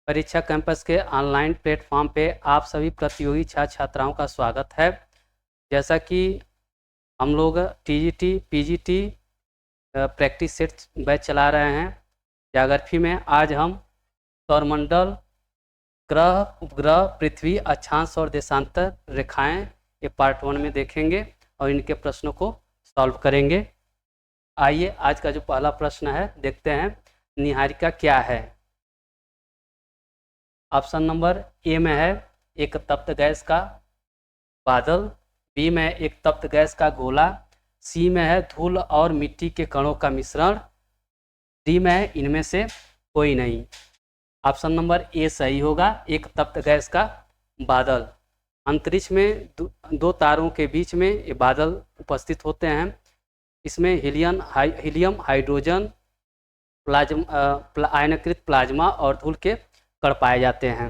परीक्षा कैंपस के online platform पे आप सभी प्रतियोगी छात्र छात्राओं का स्वागत है। जैसा कि हम लोग TGT PGT practice set batch चला रहे हैं ज्योग्राफी में, आज हम सौरमंडल, ग्रह, उपग्रह, पृथ्वी, अक्षांश और देशांतर रेखाएं ये पार्ट 1 में देखेंगे और इनके प्रश्नों को सॉल्व करेंगे। आइए आज का जो पहला प्रश्न है देखते हैं। नीहारिका क्या है? ऑप्शन नंबर ए में है एक तप्त गैस का बादल, बी में एक तप्त गैस का गोला, सी में है धूल और मिट्टी के कणों का मिश्रण, डी में है इनमें से कोई नहीं। ऑप्शन नंबर ए सही होगा, एक तप्त गैस का बादल। अंतरिक्ष में दो तारों के बीच में ये बादल उपस्थित होते हैं। इसमें हीलियम, हाइड्रोजन, आयनीकृत प्लाज्मा और धूल के कण पाए जाते हैं।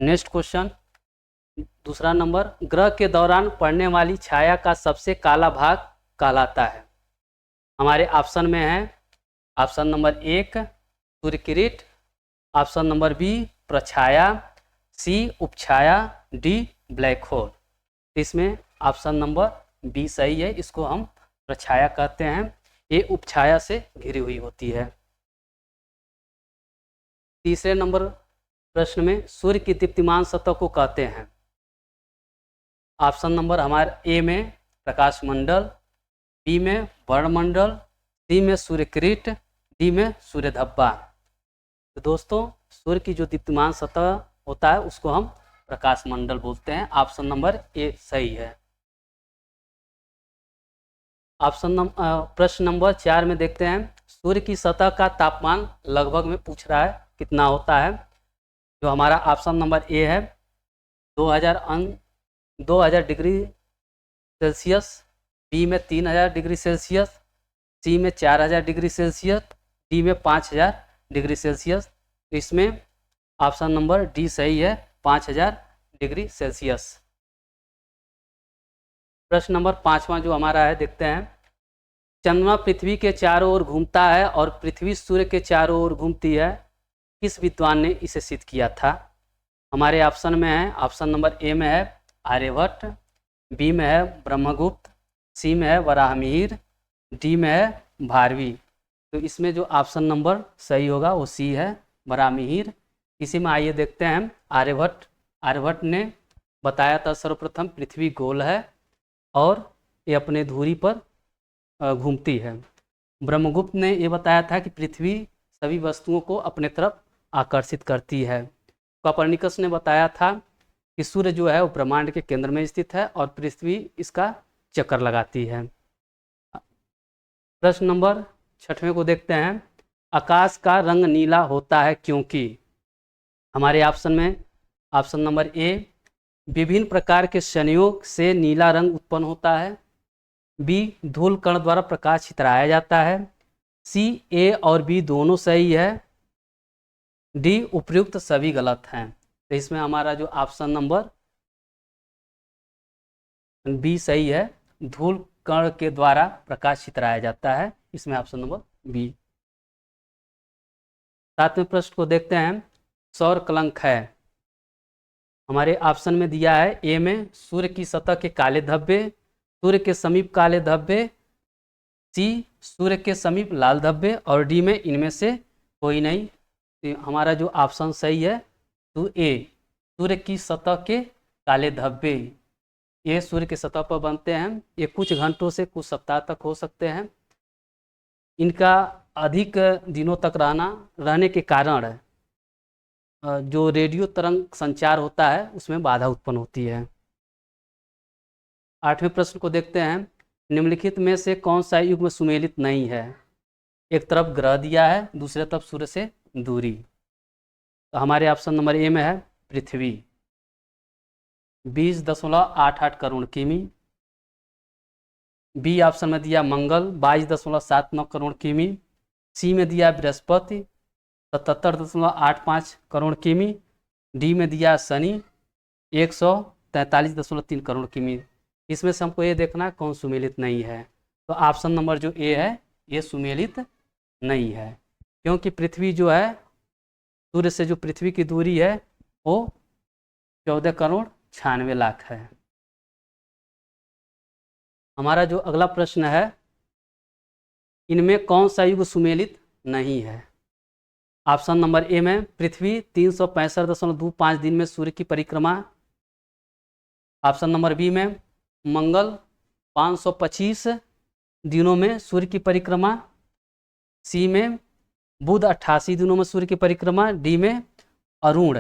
नेक्स्ट क्वेश्चन, दूसरा नंबर, ग्रह के दौरान पड़ने वाली छाया का सबसे काला भाग कहलाता है। हमारे ऑप्शन में है ऑप्शन नंबर 1 सूर्यकिरीट, ऑप्शन नंबर बी प्रछाया, सी उपछाया, डी ब्लैक होल। इसमें ऑप्शन नंबर बी सही है, इसको हम प्रछाया कहते हैं। ये उपछाया से घिरी हुई होती है। तीसरे नंबर प्रश्न में सूर्य की दीप्तिमान सतह को कहते हैं। ऑप्शन नंबर हमारे ए में प्रकाश मंडल, बी में वर्णमंडल, सी में सूर्यकिरीट, डी में सूर्य धब्बा। तो दोस्तों सूर्य की जो दीप्तिमान सतह होता है उसको हम प्रकाश मंडल बोलते हैं। ऑप्शन नंबर ए सही है। प्रश्न नंबर 4 में देखते हैं, सूर्य की सतह का तापमान लगभग में पूछ रहा है कितना होता है। जो हमारा ऑप्शन नंबर ए है 2000 डिग्री सेल्सियस, बी में 3000 डिग्री सेल्सियस, सी में 4000 डिग्री सेल्सियस, डी में 5000 डिग्री सेल्सियस। तो इसमें ऑप्शन नंबर डी सही है, 5000 डिग्री सेल्सियस। प्रश्न नंबर 5वां जो हमारा है देखते हैं, चंद्रमा पृथ्वी के चारों ओर घूमता है और पृथ्वी सूर्य के चारों ओर घूमती है, किस विद्वान ने इसे सिद्ध किया था? हमारे ऑप्शन में है ऑप्शन नंबर ए में है आर्यभट्ट, बी में है ब्रह्मगुप्त, सी में है वराहमिहिर, डी में है भारवी। तो इसमें जो ऑप्शन नंबर सही होगा वो सी है, वराहमिहिर। इसी में आइए देखते हैं आर्यभट्ट ने बताया था सर्वप्रथम पृथ्वी गोल है और ये अपने धुरी पर घूमती है। ब्रह्मगुप्त ने ये बताया था कि पृथ्वी सभी वस्तुओं को अपने तरफ आकर्षित करती है। कोपरनिकस ने बताया था कि सूर्य जो है वो ब्रह्मांड के केंद्र में स्थित है और पृथ्वी इसका चक्कर लगाती है। प्रश्न नंबर 6वें को देखते हैं, आकाश का रंग नीला होता है क्योंकि? हमारे ऑप्शन में ऑप्शन नंबर ए विभिन्न प्रकार के संयोग से नीला रंग उत्पन्न होता है, बी धूल कण द्वारा प्रकाश छितराया जाता है, सी ए और बी दोनों सही है, डी उपयुक्त सभी गलत हैं। तो इसमें हमारा जो ऑप्शन नंबर बी सही है, धूल कण के द्वारा प्रकाश छितराया जाता है। इसमें ऑप्शन नंबर बी। 7वें प्रश्न को देखते हैं, सौर कलंक है। हमारे ऑप्शन में दिया है ए में सूर्य की सतह के काले धब्बे, सूर्य के समीप काले धब्बे, सी सूर्य के समीप लाल धब्बे और डी में इनमें से कोई नहीं। तो हमारा जो ऑप्शन सही है तो ए सूर्य की सतह के काले धब्बे, ये सूर्य के सतह पर बनते हैं। ये कुछ घंटों से कुछ सप्ताह तक हो सकते हैं। इनका अधिक दिनों तक रहने के कारण जो रेडियो तरंग संचार होता है उसमें बाधा उत्पन्न होती है। 8वें प्रश्न को देखते हैं, निम्नलिखित में से कौन सा युग्म सुमेलित नहीं है? एक तरफ ग्रह दिया है, दूसरे तरफ सूर्य से दूरी। तो हमारे ऑप्शन नंबर ए में है पृथ्वी 20.88 करोड़ किमी, बी ऑप्शन में दिया मंगल 22.79 करोड़ किमी, सी में दिया बृहस्पति 77.85 करोड़ किमी, डी में दिया शनि 143.3 करोड़ किमी। इसमें से हमको ये देखना है कौन सुमेलित नहीं है। तो ऑप्शन नंबर जो ए है ये सुमेलित नहीं है, क्योंकि पृथ्वी जो है सूर्य से जो पृथ्वी की दूरी है वो 14,96,00,000 है। हमारा जो अगला प्रश्न है, इनमें कौन सा युग सुमेलित नहीं है? ऑप्शन नंबर ए में पृथ्वी 365.25 दिन में सूर्य की परिक्रमा। ऑप्शन नंबर बी में मंगल 525 दिनों में सूर्य की परिक्रमा। सी में बुध 88 दिनों में सूर्य की परिक्रमा। डी में अरुण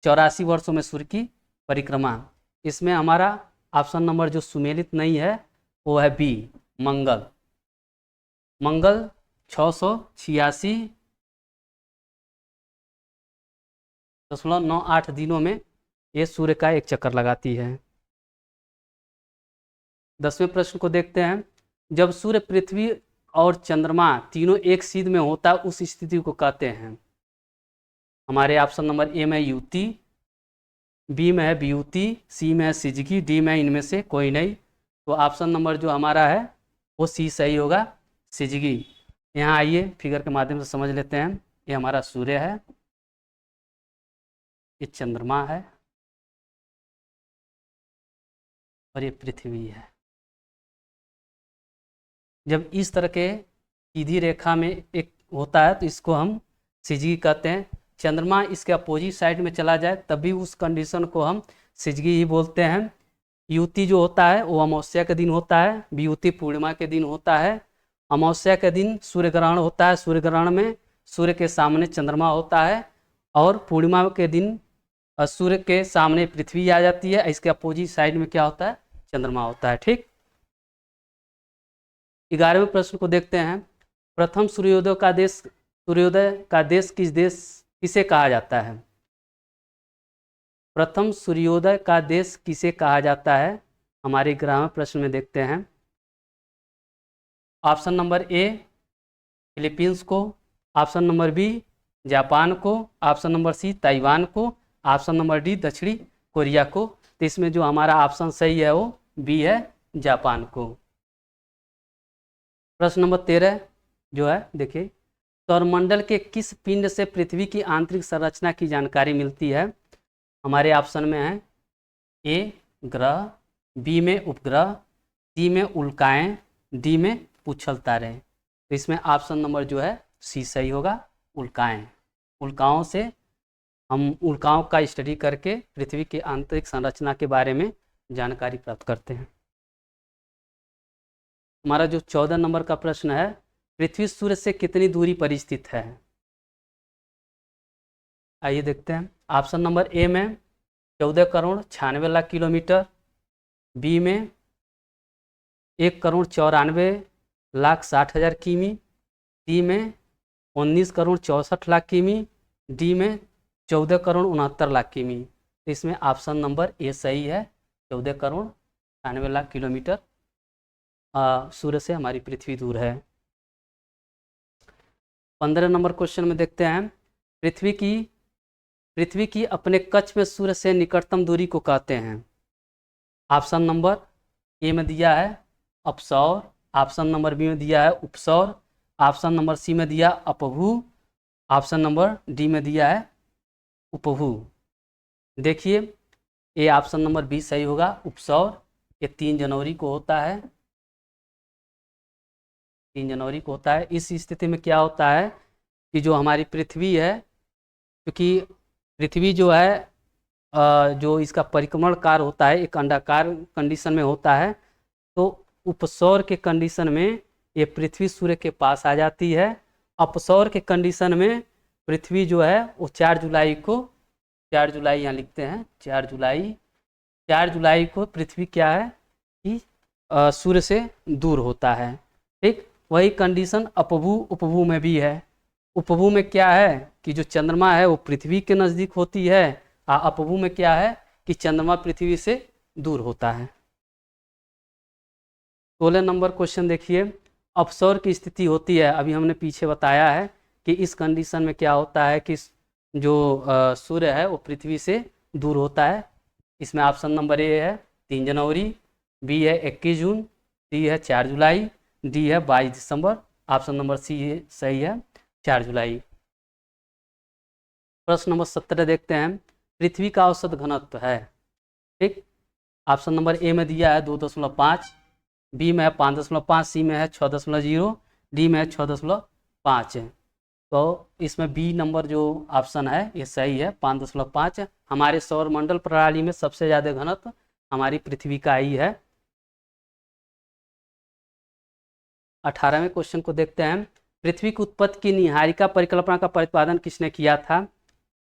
84 वर्षों में सूर्य की परिक्रमा। इसमें हमारा ऑप्शन नंबर जो सुमेलित नहीं है वो है बी, मंगल। मंगल 686.98 दिनों में ये सूर्य का एक चक्कर लगाती है। 10वें प्रश्न को देखते हैं। जब सूर्य, पृथ्वी और चंद्रमा तीनों एक सीध में होता उस स्थिति को कहते हैं। हमारे ऑप्शन नंबर ए में युति, बी में है वियुति, सी में है सिजगी, डी में इनमें से कोई नहीं। तो ऑप्शन नंबर जो हमारा है वो सी सही होगा, सिजगी। यहाँ आइए फिगर के माध्यम से समझ लेते हैं। ये हमारा सूर्य है, ये चंद्रमा है और ये पृथ्वी है। जब इस तरह के सीधी रेखा में एक होता है तो इसको हम सिजगी कहते हैं। चंद्रमा इसके अपोजिट साइड में चला जाए तब भी उस कंडीशन को हम सिजगी ही बोलते हैं। युति जो होता है वो अमावस्या के दिन होता है, वियुति पूर्णिमा के दिन होता है। अमावस्या के दिन सूर्य ग्रहण होता है, सूर्य ग्रहण में सूर्य के सामने चंद्रमा होता है और पूर्णिमा के दिन सूर्य के सामने पृथ्वी आ जाती है। इसके अपोजिट साइड में क्या होता है? चंद्रमा होता है। ठीक, 11वें प्रश्न को देखते हैं। प्रथम सूर्योदय का देश किसे कहा जाता है? प्रथम सूर्योदय का देश किसे कहा जाता है? हमारे 11वें प्रश्न में देखते हैं। ऑप्शन नंबर ए फिलीपींस को, ऑप्शन नंबर बी जापान को, ऑप्शन नंबर सी ताइवान को, ऑप्शन नंबर डी दक्षिणी कोरिया को। तो इसमें जो हमारा ऑप्शन सही है वो बी है, जापान को। प्रश्न नंबर 13 जो है देखिए, सौरमंडल के किस पिंड से पृथ्वी की आंतरिक संरचना की जानकारी मिलती है? हमारे ऑप्शन में है ए ग्रह, बी में उपग्रह, सी में उल्काएं, डी में पूछल तारे। तो इसमें ऑप्शन नंबर जो है सी सही होगा, उल्काएं। उल्काओं से हम उल्काओं का स्टडी करके पृथ्वी की आंतरिक संरचना के बारे में जानकारी प्राप्त करते हैं। हमारा जो 14 नंबर का प्रश्न है, पृथ्वी सूर्य से कितनी दूरी पर स्थित है? आइए देखते हैं। ऑप्शन नंबर ए में 14,96,00,000 किलोमीटर, बी में 1,94,60,000 किमी, सी में 19,64,00,000 किमी, डी में 14,69,00,000 किमी। तो इसमें ऑप्शन नंबर ए सही है, 14,96,00,000 किलोमीटर सूर्य से हमारी पृथ्वी दूर है। 15 नंबर क्वेश्चन में देखते हैं। पृथ्वी की अपने कक्ष में सूर्य से निकटतम दूरी को कहते हैं। ऑप्शन नंबर ए में दिया है अपसौर, ऑप्शन नंबर बी में दिया है उपसौर, ऑप्शन नंबर सी में दिया अपभू, ऑप्शन नंबर डी में दिया है उपभू। देखिए ये ऑप्शन नंबर बी सही होगा, उपसौर। ये 3 जनवरी को होता है, 3 जनवरी को होता है। इस स्थिति में क्या होता है कि जो हमारी पृथ्वी है, क्योंकि पृथ्वी जो है जो इसका परिक्रमण कार्य होता है एक अंडाकार कंडीशन में होता है, तो उपसौर के कंडीशन में ये पृथ्वी सूर्य के पास आ जाती है। अपसौर के कंडीशन में पृथ्वी जो है वो 4 जुलाई यहाँ लिखते हैं, 4 जुलाई को पृथ्वी क्या है कि सूर्य से दूर होता है। ठीक, वही कंडीशन उपभू में भी है। उपभू में क्या है कि जो चंद्रमा है वो पृथ्वी के नज़दीक होती है, और अपभू में क्या है कि चंद्रमा पृथ्वी से दूर होता है। 16 नंबर क्वेश्चन देखिए, अपसौर की स्थिति होती है, अभी हमने पीछे बताया है कि इस कंडीशन में क्या होता है कि जो सूर्य है वो पृथ्वी से दूर होता है। इसमें ऑप्शन नंबर ए है 3 जनवरी, बी है 21 जून, सी है 4 जुलाई, डी है 22 दिसंबर। ऑप्शन नंबर सी सही है, 4 जुलाई। प्रश्न नंबर 17 देखते हैं। पृथ्वी का औसत घनत्व है, ठीक। ऑप्शन नंबर ए में दिया है 2.5, बी में है 5.5, सी में है 6.0, डी में है 6.5 है। तो इसमें बी नंबर जो ऑप्शन है ये सही है, 5.5। हमारे सौर मंडल प्रणाली में सबसे ज़्यादा घनत्व हमारी पृथ्वी का ही है। 18वें क्वेश्चन को देखते हैं। पृथ्वी की उत्पत्ति की नीहारिका परिकल्पना का प्रतिपादन किसने किया था?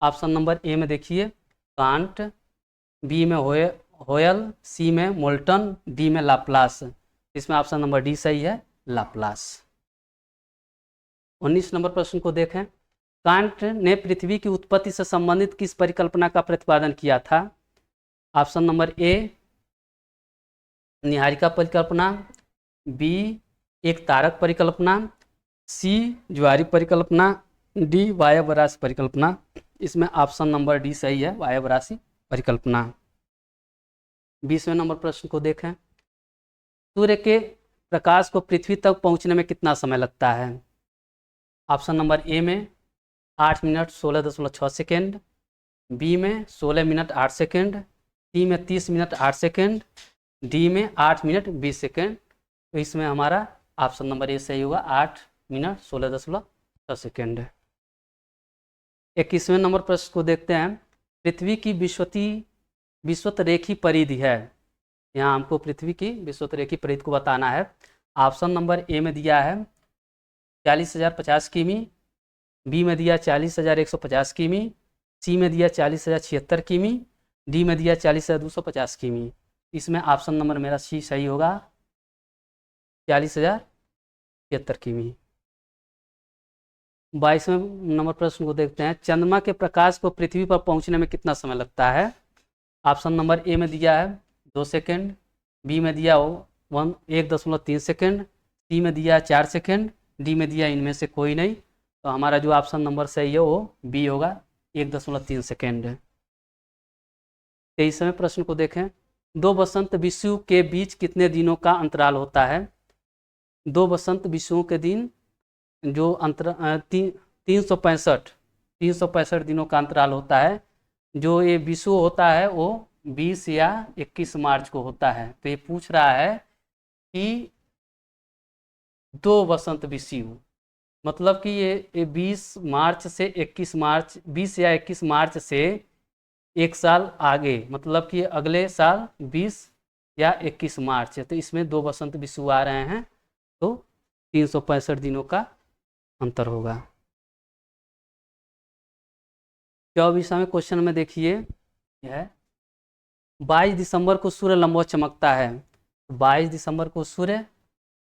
ऑप्शन नंबर ए में देखिए कांट, बी में होयल, सी में मोल्टन, डी में लाप्लास। इसमें ऑप्शन नंबर डी सही है, लाप्लास। 19 नंबर प्रश्न को देखें। कांट ने पृथ्वी की उत्पत्ति से संबंधित किस परिकल्पना का प्रतिपादन किया था? ऑप्शन नंबर ए नीहारिका परिकल्पना, बी एक तारक परिकल्पना, सी ज्वारीय परिकल्पना, डी वायवराशि परिकल्पना। इसमें ऑप्शन नंबर डी सही है, वायवराशि परिकल्पना। 20वें नंबर प्रश्न को देखें। सूर्य के प्रकाश को पृथ्वी तक पहुंचने में कितना समय लगता है? ऑप्शन नंबर ए में 8 मिनट 16.6 सेकेंड, बी में 16 मिनट 8 सेकेंड, सी में 30 मिनट 8 सेकेंड, डी में 8 मिनट 20 सेकेंड। तो इसमें हमारा ऑप्शन नंबर ए सही होगा, 8 मिनट 16.6 सेकेंड। 21वें नंबर प्रश्न को देखते हैं। पृथ्वी की विषुवत-रेखीय परिधि है। यहाँ हमको पृथ्वी की विषुवत-रेखीय परिधि को बताना है। ऑप्शन नंबर ए में दिया है 40,050 किमी, बी में दिया 40,150 किमी, सी में दिया 40,076 किमी, डी में दिया 40,250 किमी। इसमें ऑप्शन नंबर मेरा सी सही होगा, 40,076 किमी। 22वें नंबर प्रश्न को देखते हैं। चंद्रमा के प्रकाश को पृथ्वी पर पहुंचने में कितना समय लगता है? ऑप्शन नंबर ए में दिया है 2 सेकेंड, बी में दिया 1.3 सेकेंड, सी में दिया 4 सेकेंड, डी में दिया इनमें से कोई नहीं। तो हमारा जो ऑप्शन नंबर सही है वो बी होगा, 1.3 सेकेंड। 23वें प्रश्न को देखें। दो वसंत विषुव के बीच कितने दिनों का अंतराल होता है? दो वसंत विषुवों के दिन जो 365 दिनों का अंतराल होता है। जो ये विषुव होता है वो 20 या 21 मार्च को होता है। तो ये पूछ रहा है कि दो वसंत विषुव मतलब कि ये 20 मार्च से 21 मार्च, 20 या 21 मार्च से एक साल आगे, मतलब कि अगले साल 20 या 21 मार्च है। तो इसमें दो वसंत विषुव आ रहे हैं, तो 365 दिनों का अंतर होगा। 24वें क्वेश्चन में देखिए, यह है 22 दिसंबर को सूर्य लंबवत चमकता है। 22 दिसंबर को सूर्य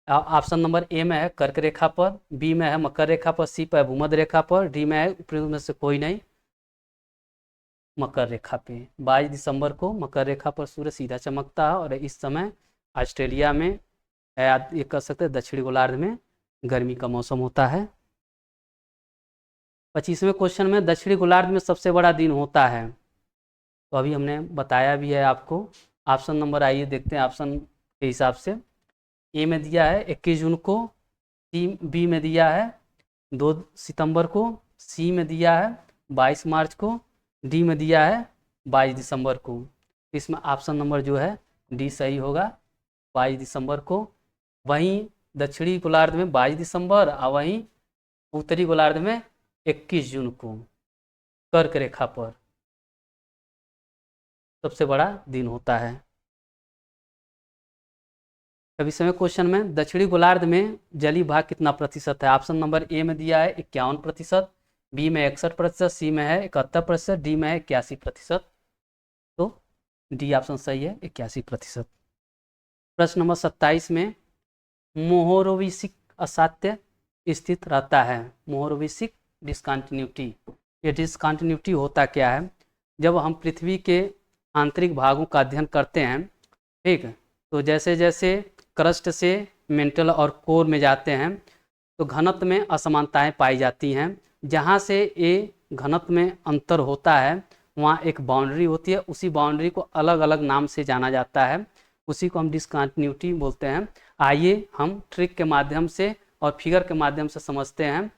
ऑप्शन नंबर ए में है कर्क रेखा पर, बी में है मकर रेखा पर, सी पर भूमध्य रेखा पर, डी में है ऊपरी में से कोई नहीं, मकर रेखा पे। 22 दिसंबर को मकर रेखा पर सूर्य सीधा चमकता है और इस समय ऑस्ट्रेलिया में ये कह सकते हैं दक्षिणी गोलार्ध में गर्मी का मौसम होता है। 25वें क्वेश्चन में दक्षिणी गोलार्ध में सबसे बड़ा दिन होता है। तो अभी हमने बताया भी है आपको। ऑप्शन नंबर आइए देखते हैं ऑप्शन के हिसाब से। ए में दिया है 21 जून को, बी में दिया है 2 सितंबर को, सी में दिया है 22 मार्च को, डी में दिया है 22 दिसंबर को। इसमें ऑप्शन नंबर जो है डी सही होगा, 22 दिसंबर को। वहीं दक्षिणी गोलार्ध में 22 दिसंबर और वहीं उत्तरी गोलार्ध में 21 जून को कर्क रेखा पर सबसे बड़ा दिन होता है। 26वें क्वेश्चन में दक्षिणी गोलार्ध में जलीय भाग कितना प्रतिशत है? ऑप्शन नंबर ए में दिया है 51%, बी में 61%, सी में है 71%, डी में है 81%। तो डी ऑप्शन सही है, 81%। प्रश्न नंबर 27 में मोहोरोविसिक असाध्य स्थित रहता है। मोहोरोविसिक डिस्कंटिन्यूटी, ये डिस्कंटिन्यूटी होता क्या है? जब हम पृथ्वी के आंतरिक भागों का अध्ययन करते हैं, ठीक, तो जैसे जैसे क्रस्ट से मेंटल और कोर में जाते हैं तो घनत्व में असमानताएं पाई जाती हैं। जहाँ से ये घनत्व में अंतर होता है वहाँ एक बाउंड्री होती है, उसी बाउंड्री को अलग अलग नाम से जाना जाता है, उसी को हम डिस्कंटिन्यूटी बोलते हैं। आइए हम ट्रिक के माध्यम से और फिगर के माध्यम से समझते हैं।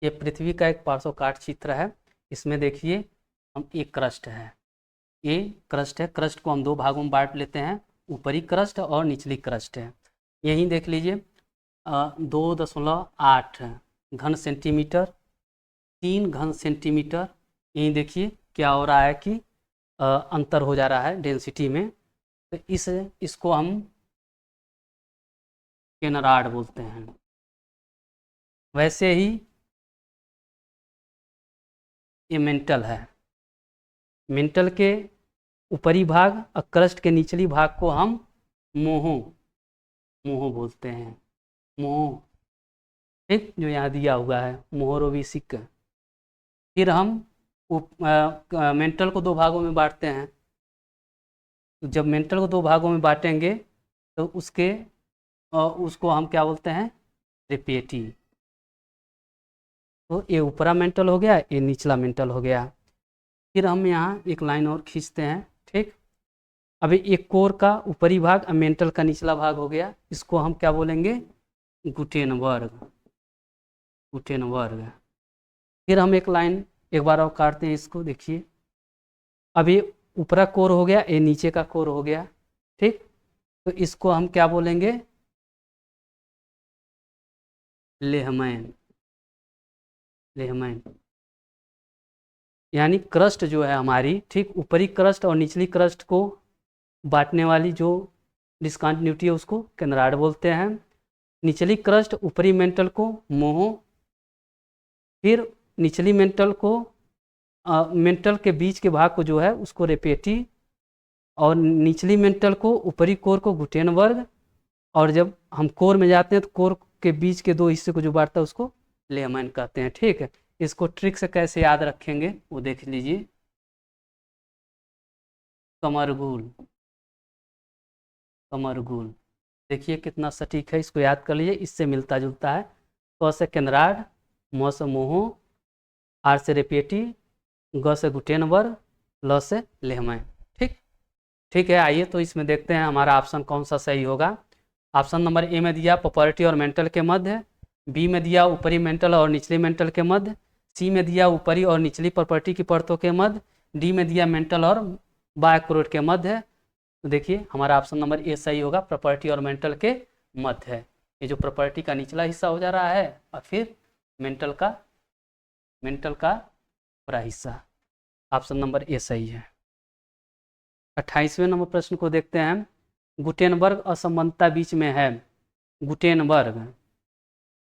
ये पृथ्वी का एक पार्श्वकाट चित्र है। इसमें देखिए हम एक क्रस्ट है, ये क्रस्ट है। क्रस्ट को हम दो भागों में बांट लेते हैं, ऊपरी क्रस्ट और निचली क्रस्ट है। यहीं देख लीजिए 2.8 घन सेंटीमीटर, 3 घन सेंटीमीटर। यहीं देखिए क्या हो रहा है कि अंतर हो जा रहा है डेंसिटी में। तो इसको हम केनराड बोलते हैं। वैसे ही ये मेंटल है। मेंटल के ऊपरी भाग और क्रस्ट के निचली भाग को हम मोहो बोलते हैं। मोहो, ठीक, जो यहाँ दिया हुआ है मोहरोविसिक। फिर हम मेंटल को दो भागों में बांटते हैं। जब मेंटल को दो भागों में बांटेंगे तो उसको हम क्या बोलते हैं, रेपेटी। तो ये ऊपरा मेंटल हो गया, ये निचला मेंटल हो गया। फिर हम यहाँ एक लाइन और खींचते हैं, ठीक। अभी एक कोर का ऊपरी भाग और मेंटल का निचला भाग हो गया, इसको हम क्या बोलेंगे, गुटेनबर्ग। फिर हम एक लाइन एक बार और काटते हैं इसको, देखिए अभी ऊपरा कोर हो गया, ये नीचे का कोर हो गया, ठीक। तो इसको हम क्या बोलेंगे, लेहमैन। यानी क्रस्ट जो है हमारी, ठीक, ऊपरी क्रस्ट और निचली क्रस्ट को बांटने वाली जो डिस्कंटिन्यूटी है उसको केनराड बोलते हैं। निचली क्रस्ट ऊपरी मेंटल को मोहो, फिर निचली मेंटल को मेंटल के बीच के भाग को जो है उसको रेपेटी, और निचली मेंटल को ऊपरी कोर को गुटेनबर्ग, और जब हम कोर में जाते हैं तो कोर के बीच के दो हिस्से को जो बांटता है उसको लेहमैन कहते हैं, ठीक है। इसको ट्रिक से कैसे याद रखेंगे वो देख लीजिए। कमरगुल, देखिए कितना सटीक है, इसको याद कर लीजिए, इससे मिलता जुलता है। क से केनराड, म से मोहो, आर से रेपेटी, ग से गुटेनबर्ग, ल से लेहमैन, ठीक है। आइए तो इसमें देखते हैं हमारा ऑप्शन कौन सा सही होगा। ऑप्शन नंबर ए में दिया प्रॉपर्टी और मेंटल के मध्य, बी में दिया ऊपरी मेंटल और निचली मेंटल के मध्य, सी में दिया ऊपरी और निचली प्रॉपर्टी की परतों के मध्य, डी में दिया मेंटल और बायक्रोड के मध्य। तो देखिए हमारा ऑप्शन नंबर ए सही होगा, प्रॉपर्टी और मेंटल के मध्य है। ये जो प्रॉपर्टी का निचला हिस्सा हो जा रहा है और फिर मेंटल का पूरा हिस्सा। ऑप्शन नंबर ए सही है। 28वें नंबर प्रश्न को देखते हैं। गुटेनबर्ग असंबद्धता बीच में है। गुटेनबर्ग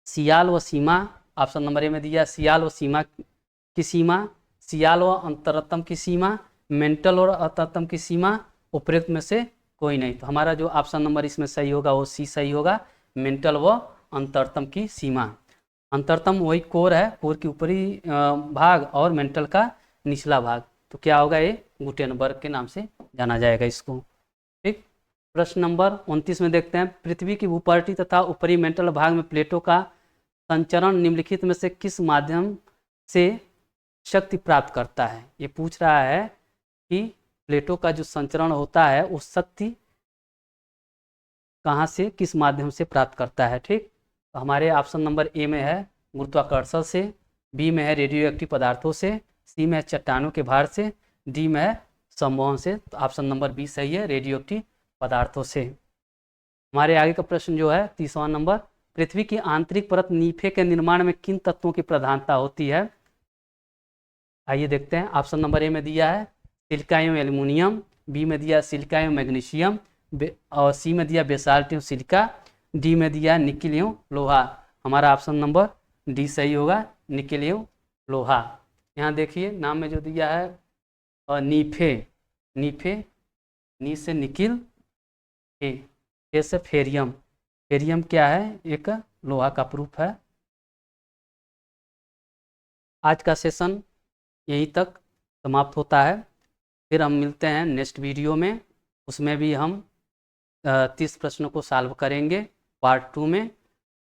सियाल व सीमा, ऑप्शन नंबर ए में दिया सियाल व सीमा की सीमा, सियाल व अंतरतम की सीमा, मेंटल और अंतरतम की सीमा, उपरोक्त में से कोई नहीं। तो हमारा जो ऑप्शन नंबर इसमें सही होगा वो सी सही होगा, मेंटल व अंतरतम की सीमा। अंतरतम वही कोर है, कोर की ऊपरी भाग, और मेंटल का निचला भाग। तो क्या होगा, ये गुटेनबर्ग के नाम से जाना जाएगा इसको, ठीक। प्रश्न नंबर 29 में देखते हैं। पृथ्वी की भूपट्टी तथा ऊपरी मेंटल भाग में प्लेटों का संचरण निम्नलिखित में से किस माध्यम से शक्ति प्राप्त करता है। ये पूछ रहा है कि प्लेटों का जो संचरण होता है वो शक्ति कहाँ से, किस माध्यम से प्राप्त करता है, ठीक। तो हमारे ऑप्शन नंबर ए में है गुरुत्वाकर्षण से, बी में है रेडियो एक्टिव पदार्थों से, सी में है चट्टानों के भार से, डी में है संवहन से। तो ऑप्शन नंबर बी सही है, रेडियो एक्टिव पदार्थों से। हमारे आगे का प्रश्न जो है 30वां नंबर। पृथ्वी की आंतरिक परत नीफे के निर्माण में किन तत्वों की प्रधानता होती है। आइए देखते हैं। ऑप्शन नंबर ए में दिया है सिलिका एवं एल्युमिनियम, बी में दिया सिलिका एवं मैग्नीशियम, और सी में दिया बेसाल्ट एवं सिलिका, डी में दिया निकिल एवं लोहा। हमारा ऑप्शन नंबर डी सही होगा, निकिल एवं लोहा। यहाँ देखिए नाम में जो दिया है नीफे, नी से निकिल, ए से फेरियम। फेरियम क्या है, एक लोहा का प्रूफ है। आज का सेशन यहीं तक समाप्त होता है। फिर हम मिलते हैं नेक्स्ट वीडियो में, उसमें भी हम 30 प्रश्नों को सॉल्व करेंगे पार्ट 2 में।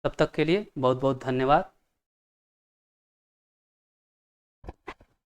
तब तक के लिए बहुत बहुत धन्यवाद।